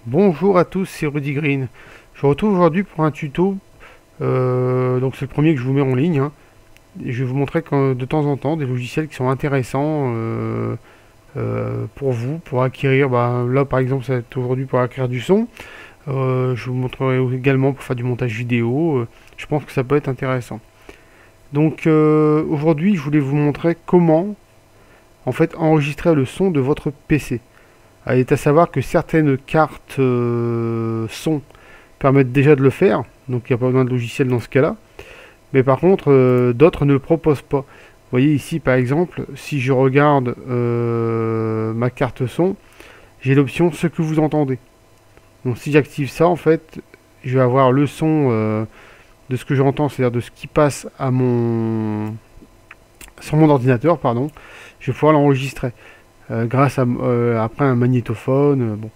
Bonjour à tous, c'est Rudy Green. Je vous retrouve aujourd'hui pour un tuto. Donc c'est le premier que je vous mets en ligne, hein. Et je vais vous montrer de temps en temps des logiciels qui sont intéressants pour vous, pour acquérir. Bah, là par exemple, c'est aujourd'hui pour acquérir du son. Je vous montrerai également pour faire du montage vidéo. Je pense que ça peut être intéressant. Donc aujourd'hui, je voulais vous montrer comment en fait enregistrer le son de votre PC. Il est à savoir que certaines cartes son permettent déjà de le faire, donc il n'y a pas besoin de logiciel dans ce cas-là. Mais par contre, d'autres ne le proposent pas. Vous voyez ici par exemple, si je regarde ma carte son, j'ai l'option ce que vous entendez. Donc si j'active ça, en fait, je vais avoir le son de ce que j'entends, c'est-à-dire de ce qui passe à sur mon ordinateur, pardon. Je vais pouvoir l'enregistrer grâce à après un magnétophone. Bon.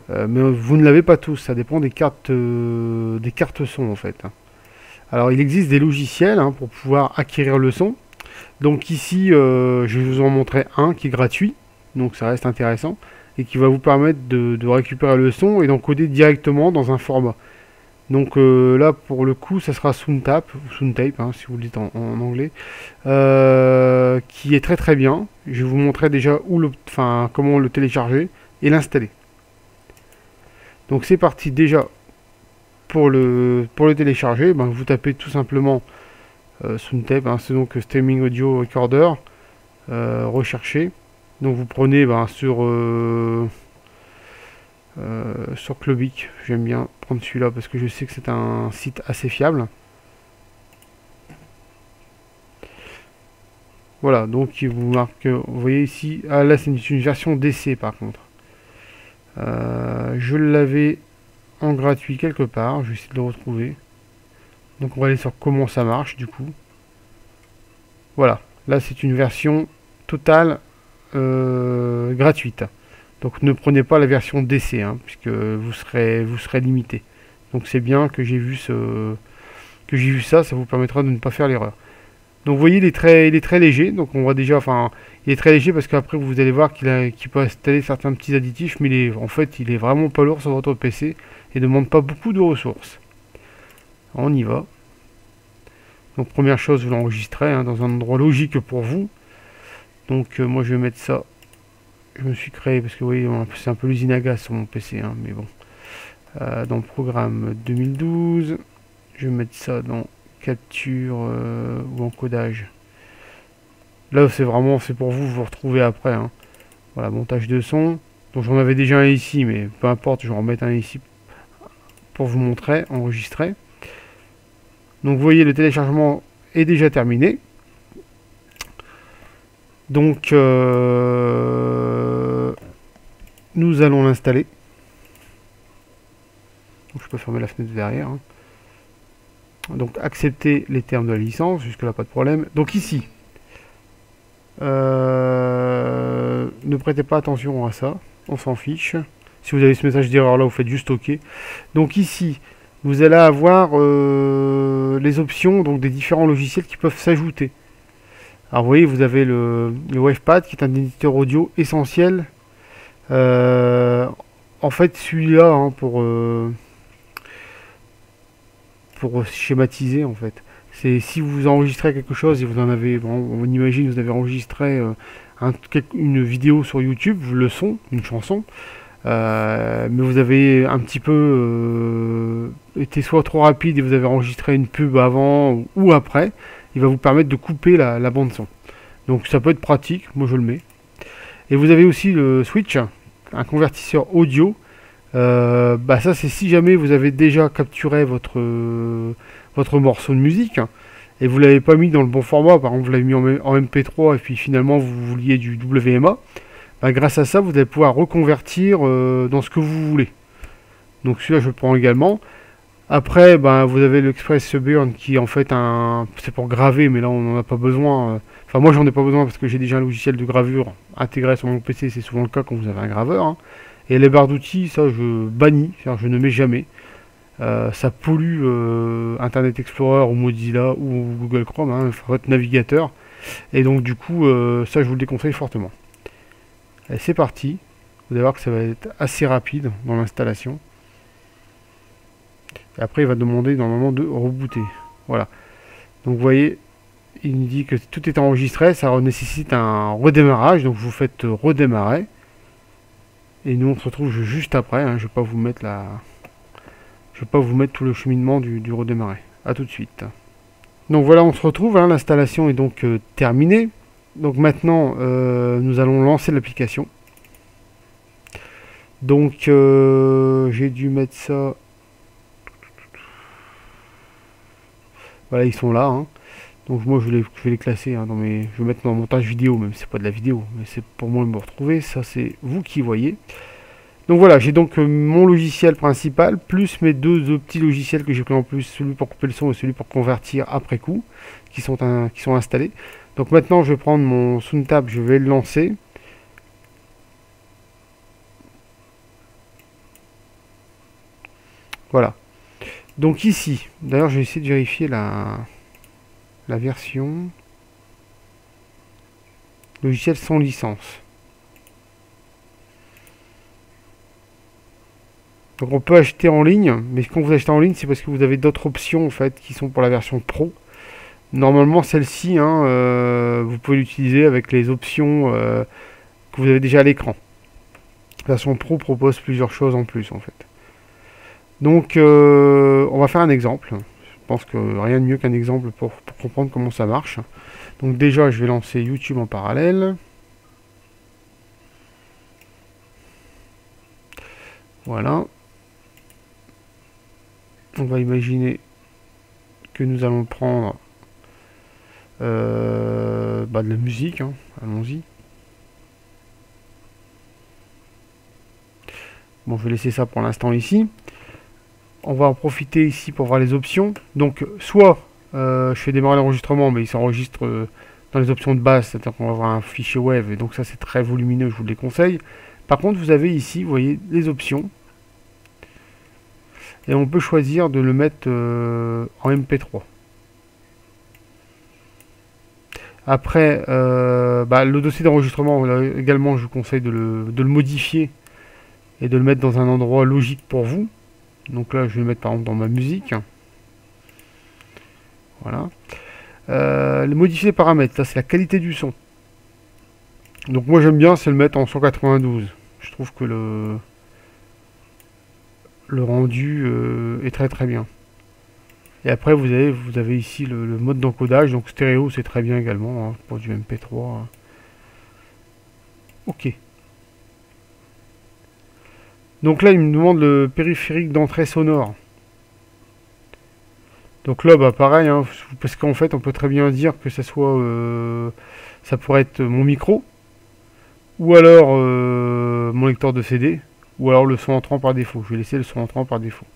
Mais vous ne l'avez pas tous, ça dépend des cartes son en fait. Alors il existe des logiciels pour pouvoir acquérir le son. Donc ici, je vais vous en montrer un qui est gratuit, donc ça reste intéressant, et qui va vous permettre de récupérer le son et d'encoder directement dans un format. Donc là, pour le coup, ça sera Soundtape, ou Soundtape, si vous le dites en anglais, qui est très très bien. Je vais vous montrer déjà comment le télécharger et l'installer. Donc c'est parti déjà pour le télécharger. Vous tapez tout simplement Soundtape, c'est donc Streaming Audio Recorder, rechercher. Donc vous prenez sur Clubic, j'aime bien prendre celui-là parce que je sais que c'est un site assez fiable. Voilà, donc il vous marque, vous voyez ici, là c'est une version d'essai par contre. Je l'avais en gratuit quelque part, je vais essayer de le retrouver. Donc on va aller sur comment ça marche du coup. Voilà, là c'est une version totale gratuite. Donc ne prenez pas la version d'essai, puisque vous serez limité. Donc c'est bien que j'ai vu ça vous permettra de ne pas faire l'erreur. Donc vous voyez, il est très léger. Donc on voit déjà, il est très léger parce qu'après vous allez voir qu'il peut installer certains petits additifs, mais en fait il est vraiment pas lourd sur votre PC et ne demande pas beaucoup de ressources. On y va. Donc première chose, vous l'enregistrez dans un endroit logique pour vous. Donc moi je vais mettre ça. Je me suis créé parce que vous voyez, c'est un peu l'usine à gaz sur mon PC, mais bon. Dans le programme 2012, je vais mettre ça dans capture ou encodage. Là c'est pour vous retrouver après. Voilà, montage de son. Donc j'en avais déjà un ici, mais peu importe, je vais en remettre un ici pour vous montrer, enregistrer. Donc vous voyez, le téléchargement est déjà terminé. Donc nous allons l'installer. Je peux fermer la fenêtre derrière. Donc accepter les termes de la licence, jusque là pas de problème. Donc ici, ne prêtez pas attention à ça, on s'en fiche. Si vous avez ce message d'erreur là, vous faites juste OK. Donc ici, vous allez avoir les options donc des différents logiciels qui peuvent s'ajouter. Alors vous voyez, vous avez le Wavepad qui est un éditeur audio essentiel. En fait, celui-là, pour schématiser, en fait, c'est si vous enregistrez quelque chose et vous en avez, on imagine vous avez enregistré une vidéo sur YouTube, le son, une chanson, mais vous avez un petit peu été soit trop rapide et vous avez enregistré une pub avant ou après, il va vous permettre de couper la bande son. Donc ça peut être pratique, moi je le mets. Et vous avez aussi le switch, un convertisseur audio. Ça c'est si jamais vous avez déjà capturé votre morceau de musique et vous l'avez pas mis dans le bon format, par exemple vous l'avez mis en MP3 et puis finalement vous vouliez du WMA, grâce à ça vous allez pouvoir reconvertir dans ce que vous voulez. Donc celui-là je le prends également. Après vous avez l'Express Burn qui est en fait c'est pour graver, mais là on n'en a pas besoin. Enfin moi j'en ai pas besoin parce que j'ai déjà un logiciel de gravure intégré sur mon PC, c'est souvent le cas quand vous avez un graveur. Et les barres d'outils, ça je bannis, je ne mets jamais. Ça pollue Internet Explorer ou Mozilla ou Google Chrome, votre navigateur. Et donc du coup, ça je vous le déconseille fortement. Allez, c'est parti, Vous allez voir que ça va être assez rapide dans l'installation. Et après, il va demander normalement de rebooter. Voilà. Donc vous voyez, il nous dit que tout est enregistré, ça nécessite un redémarrage. Donc vous faites redémarrer. Et nous on se retrouve juste après. Hein. Je vais pas vous mettre tout le cheminement du redémarrer. A tout de suite. Donc voilà, on se retrouve. Hein. L'installation est donc terminée. Donc maintenant, nous allons lancer l'application. Donc j'ai dû mettre ça. Voilà, ils sont là. Hein. Donc moi je vais les classer. Hein, je vais mettre dans le montage vidéo, même si c'est pas de la vidéo, mais c'est pour moi de me retrouver. Ça c'est vous qui voyez. Donc voilà, j'ai donc mon logiciel principal, plus mes deux petits logiciels que j'ai pris en plus, celui pour couper le son et celui pour convertir après coup, qui sont installés. Donc maintenant je vais prendre mon SoundTab, je vais le lancer. Voilà. Donc ici, d'ailleurs je vais essayer de vérifier la version logiciel sans licence. Donc on peut acheter en ligne, mais quand vous achetez en ligne, c'est parce que vous avez d'autres options en fait qui sont pour la version pro. Normalement celle-ci, hein, vous pouvez l'utiliser avec les options que vous avez déjà à l'écran. La version pro propose plusieurs choses en plus en fait. Donc on va faire un exemple. Je pense que rien de mieux qu'un exemple pour comprendre comment ça marche. Donc déjà je vais lancer YouTube en parallèle. Voilà. On va imaginer que nous allons prendre de la musique. Hein. Allons-y. Bon, je vais laisser ça pour l'instant ici. On va en profiter ici pour voir les options. Donc, soit je fais démarrer l'enregistrement, mais il s'enregistre dans les options de base, c'est-à-dire qu'on va avoir un fichier web, et donc ça c'est très volumineux, je vous le déconseille. Par contre, vous avez ici, vous voyez, les options. Et on peut choisir de le mettre en MP3. Après, le dossier d'enregistrement, également, je vous conseille de le modifier et de le mettre dans un endroit logique pour vous. Donc là, je vais le mettre par exemple dans ma musique. Voilà. Modifier les paramètres, ça c'est la qualité du son. Donc moi j'aime bien, c'est le mettre en 192. Je trouve que le rendu est très très bien. Et après vous avez ici le mode d'encodage, donc stéréo c'est très bien également, hein, pour du MP3. Ok. Donc là il me demande le périphérique d'entrée sonore. Donc là pareil, hein, parce qu'en fait on peut très bien dire que ça soit ça pourrait être mon micro, ou alors mon lecteur de CD, ou alors le son entrant par défaut. Je vais laisser le son entrant par défaut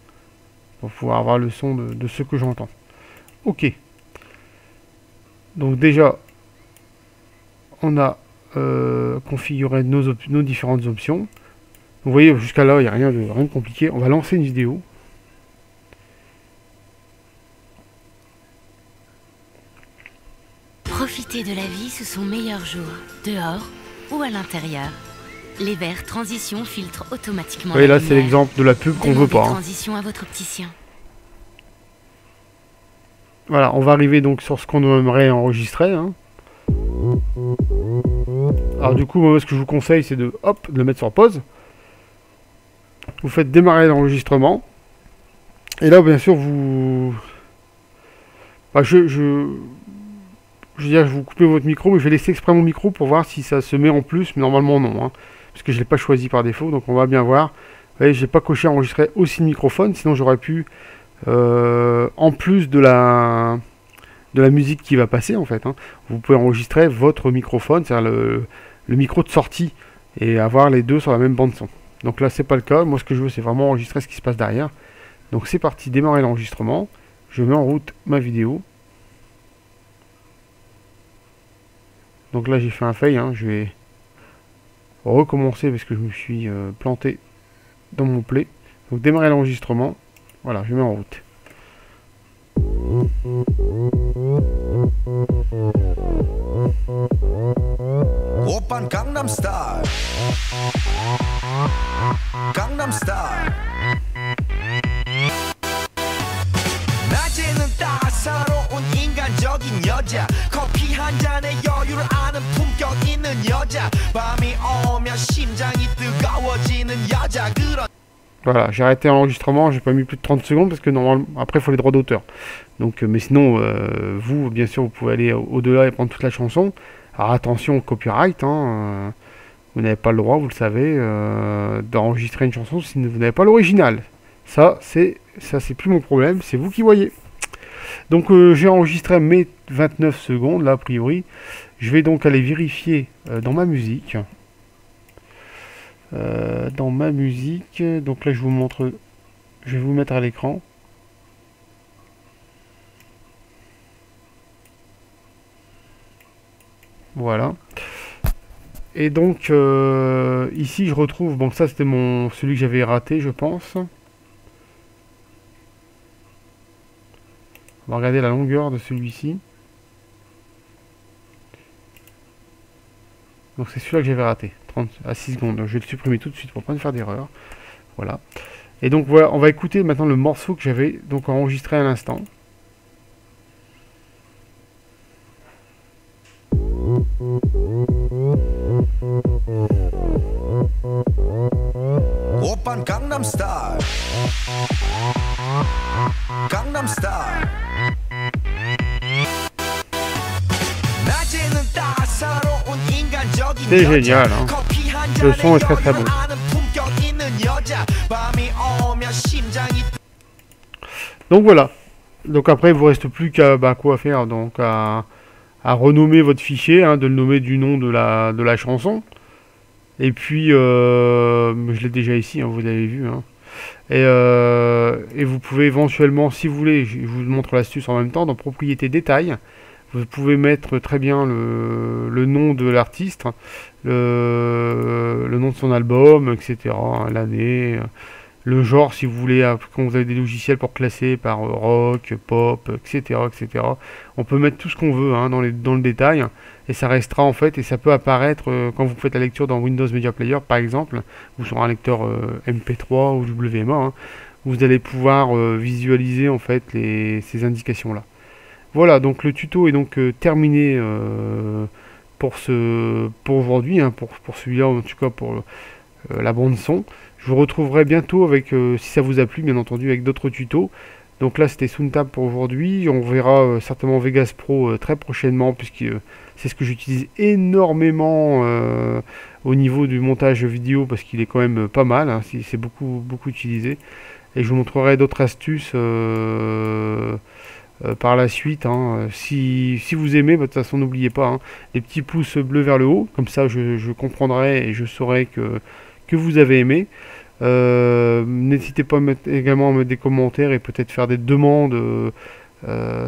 pour pouvoir avoir le son de ce que j'entends. Ok. Donc déjà, on a configuré nos différentes options. Vous voyez, jusqu'à là, il n'y a rien de compliqué. On va lancer une vidéo. Profiter de la vie sous son meilleur jour, dehors ou à l'intérieur. Les verres Transition filtrent automatiquement. Oui, là c'est l'exemple de la pub qu'on veut pas. Transition à votre opticien. Voilà, on va arriver donc sur ce qu'on aimerait enregistrer. Hein. Alors du coup, moi, ce que je vous conseille, c'est de le mettre sur pause. Vous faites démarrer l'enregistrement. Et là, bien sûr, vous... je veux dire, vous coupez votre micro, mais je vais laisser exprès mon micro pour voir si ça se met en plus, mais normalement non, hein, parce que je ne l'ai pas choisi par défaut, donc on va bien voir. Vous voyez, j'ai pas coché enregistrer aussi de microphone, sinon j'aurais pu, en plus de la musique qui va passer en fait, hein, vous pouvez enregistrer votre microphone, c'est-à-dire le micro de sortie, et avoir les deux sur la même bande son. Donc là c'est pas le cas, moi ce que je veux c'est vraiment enregistrer ce qui se passe derrière. Donc c'est parti, démarrer l'enregistrement, je mets en route ma vidéo. Donc là j'ai fait un fail, hein, je vais recommencer parce que je me suis planté dans mon play. Donc démarrer l'enregistrement, voilà, je mets en route. Open Gangnam Style. Voilà, j'ai arrêté l'enregistrement, j'ai pas mis plus de 30 secondes parce que normalement, après il faut les droits d'auteur. Donc, mais sinon, vous, bien sûr, vous pouvez aller au-delà et prendre toute la chanson. Alors attention au copyright, hein, vous n'avez pas le droit, vous le savez, d'enregistrer une chanson si vous n'avez pas l'original. Ça, c'est plus mon problème, c'est vous qui voyez. Donc j'ai enregistré mes 29 secondes, là, a priori. Je vais donc aller vérifier dans ma musique. Donc là, je vous montre, je vais vous mettre à l'écran. Voilà. Et donc, ici, je retrouve, bon, ça, c'était celui que j'avais raté, je pense. On va regarder la longueur de celui-ci. Donc c'est celui-là que j'avais raté, 30 à 6 secondes. Donc, je vais le supprimer tout de suite pour pas faire d'erreur. Voilà. Et donc voilà, on va écouter maintenant le morceau que j'avais donc enregistré à l'instant. Oppan Gangnam Style. Gangnam Style. C'est génial, hein. Le son est très très bon. Donc voilà. Donc après, il vous reste plus qu'à quoi faire, donc à renommer votre fichier, hein, de le nommer du nom de la chanson. Et puis, je l'ai déjà ici, hein, vous l'avez vu. Hein. Et vous pouvez éventuellement, si vous voulez, je vous montre l'astuce en même temps, dans propriété détail, vous pouvez mettre très bien le nom de l'artiste, le nom de son album, etc., hein, l'année, le genre, si vous voulez, quand vous avez des logiciels pour classer par rock, pop, etc., etc. On peut mettre tout ce qu'on veut, hein, dans le détail, et ça restera en fait, et ça peut apparaître quand vous faites la lecture dans Windows Media Player, par exemple, ou sur un lecteur MP3 ou WMA, hein, vous allez pouvoir visualiser en fait ces indications-là. Voilà, donc le tuto est donc terminé pour aujourd'hui, hein, pour celui-là, en tout cas pour la bande son. Je vous retrouverai bientôt avec, si ça vous a plu, bien entendu, avec d'autres tutos. Donc là, c'était Soundtab pour aujourd'hui. On verra certainement Vegas Pro très prochainement, puisque c'est ce que j'utilise énormément au niveau du montage vidéo, parce qu'il est quand même pas mal, hein, c'est beaucoup utilisé. Et je vous montrerai d'autres astuces par la suite, hein. Si vous aimez, de toute façon n'oubliez pas, hein, les petits pouces bleus vers le haut, comme ça je comprendrai et je saurai que vous avez aimé. N'hésitez pas également à mettre des commentaires et peut-être faire des demandes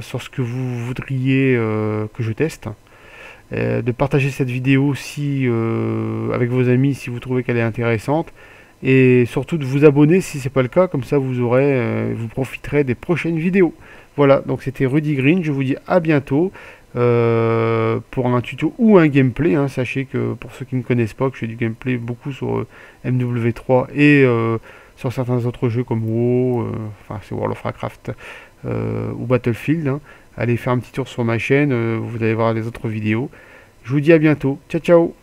sur ce que vous voudriez que je teste. De partager cette vidéo avec vos amis si vous trouvez qu'elle est intéressante. Et surtout de vous abonner si c'est pas le cas, comme ça vous profiterez des prochaines vidéos. Voilà, donc c'était Rudy Green, je vous dis à bientôt pour un tuto ou un gameplay, hein. Sachez que pour ceux qui ne connaissent pas, que je fais du gameplay beaucoup sur MW3 et sur certains autres jeux comme WoW, enfin c'est World of Warcraft ou Battlefield, hein. Allez faire un petit tour sur ma chaîne, vous allez voir les autres vidéos. Je vous dis à bientôt, ciao ciao.